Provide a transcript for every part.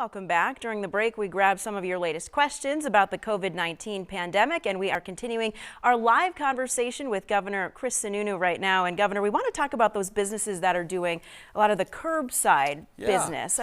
Welcome back. During the break, we grabbed some of your latest questions about the COVID-19 pandemic, and we are continuing our live conversation with Governor Chris Sununu right now. And Governor, we want to talk about those businesses that are doing a lot of the curbside business.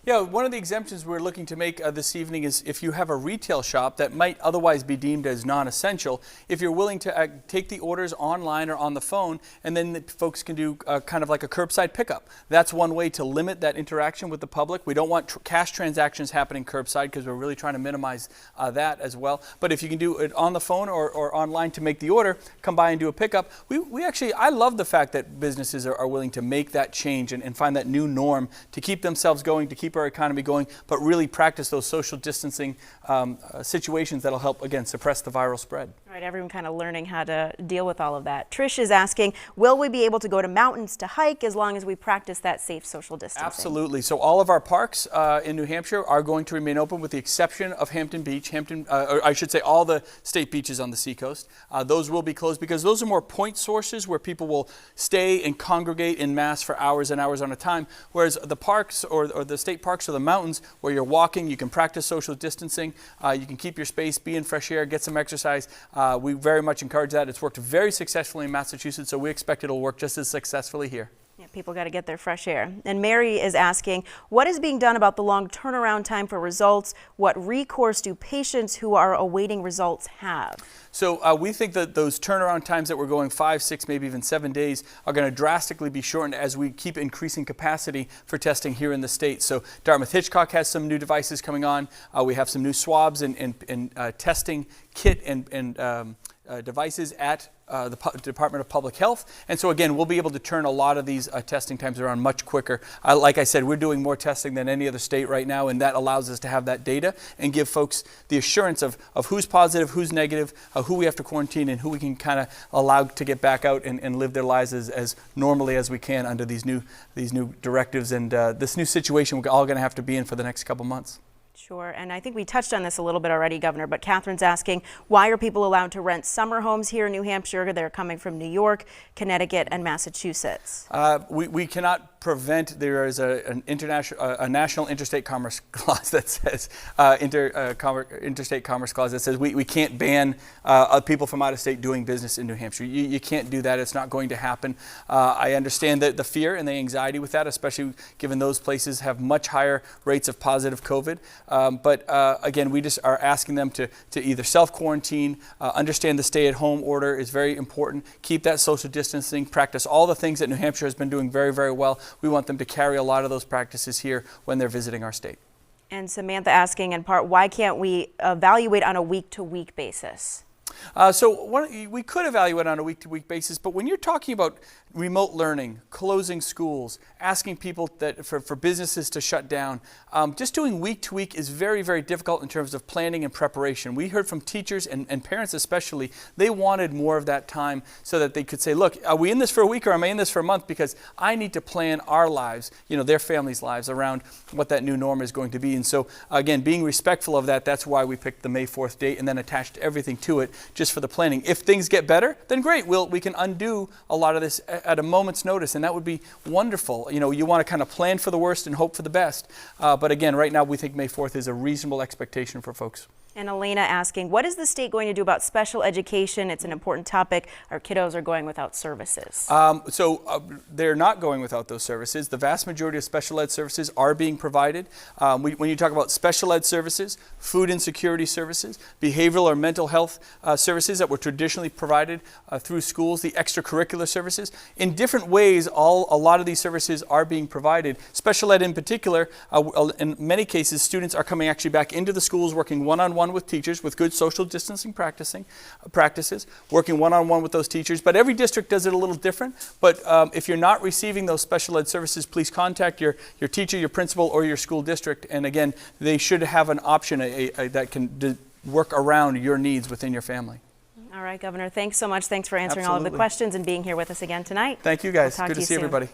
One of the exemptions we're looking to make this evening is if you have a retail shop that might otherwise be deemed as non-essential, if you're willing to take the orders online or on the phone, and then folks can do kind of like a curbside pickup. That's one way to limit that interaction with the public. We don't want cash transactions happening curbside because we're really trying to minimize that as well. But if you can do it on the phone or online to make the order, come by and do a pickup. I love the fact that businesses are willing to make that change and find that new norm to keep themselves going, to keep our economy going, but really practice those social distancing situations that'll help, again, suppress the viral spread. All right, everyone kind of learning how to deal with all of that. Trish is asking, will we be able to go to mountains to hike as long as we practice that safe social distancing? Absolutely. So all of our parks in New Hampshire are going to remain open with the exception of Hampton Beach, or I should say all the state beaches on the seacoast. Those will be closed because those are more point sources where people will stay and congregate in mass for hours and hours on a time, whereas the parks or the state parks or the mountains where you're walking, you can practice social distancing, you can keep your space, be in fresh air, get some exercise. We very much encourage that. It's worked very successfully in Massachusetts, so we expect it'll work just as successfully here. Yeah, people got to get their fresh air. And Mary is asking, what is being done about the long turnaround time for results? What recourse do patients who are awaiting results have? So we think that those turnaround times that we're going 5, 6, maybe even 7 days are going to drastically be shortened as we keep increasing capacity for testing here in the state. So Dartmouth-Hitchcock has some new devices coming on. We have some new swabs and testing kit and devices at the Department of Public Health. And so again, we'll be able to turn a lot of these testing times around much quicker. Like I said, we're doing more testing than any other state right now, and that allows us to have that data and give folks the assurance of who's positive, who's negative, who we have to quarantine, and who we can kind of allow to get back out and live their lives as normally as we can under these new directives and this new situation we're all going to have to be in for the next couple months. Sure, and I think we touched on this a little bit already, Governor, but Catherine's asking, why are people allowed to rent summer homes here in New Hampshire? They're coming from New York, Connecticut, and Massachusetts. We cannot prevent. There is a national interstate commerce clause that says, interstate commerce clause that says we can't ban people from out of state doing business in New Hampshire. You can't do that. It's not going to happen. I understand the fear and the anxiety with that, especially given those places have much higher rates of positive COVID. But again, we just are asking them to either self-quarantine, understand the stay-at-home order is very important, keep that social distancing, practice all the things that New Hampshire has been doing very, very well. We want them to carry a lot of those practices here when they're visiting our state. And Samantha asking in part, why can't we evaluate on a week-to-week basis? We could evaluate on a week-to-week basis, but when you're talking about remote learning, closing schools, asking people for businesses to shut down, just doing week-to-week is very, very difficult in terms of planning and preparation. We heard from teachers and parents especially, they wanted more of that time so that they could say, look, are we in this for a week or am I in this for a month? Because I need to plan our lives, their families' lives around what that new norm is going to be. And so, again, being respectful of that, that's why we picked the May 4th date and then attached everything to it just for the planning. If things get better, then great. We can undo a lot of this at a moment's notice, and that would be wonderful. You want to kind of plan for the worst and hope for the best. But again, right now we think May 4th is a reasonable expectation for folks. And Elena asking, what is the state going to do about special education? It's an important topic. Our kiddos are going without services. They're not going without those services. The vast majority of special ed services are being provided. When you talk about special ed services, food insecurity services, behavioral or mental health services that were traditionally provided through schools, the extracurricular services, in different ways, a lot of these services are being provided. Special ed in particular, in many cases, students are coming actually back into the schools, working one-on-one with teachers with good social distancing practices, working one-on-one with those teachers. But every district does it a little different. But if you're not receiving those special ed services, please contact your teacher, your principal, or your school district. And again, they should have an option that can work around your needs within your family. All right, Governor, thanks so much. Thanks for answering all of the questions and being here with us again tonight. Thank you, guys. Good to see everybody.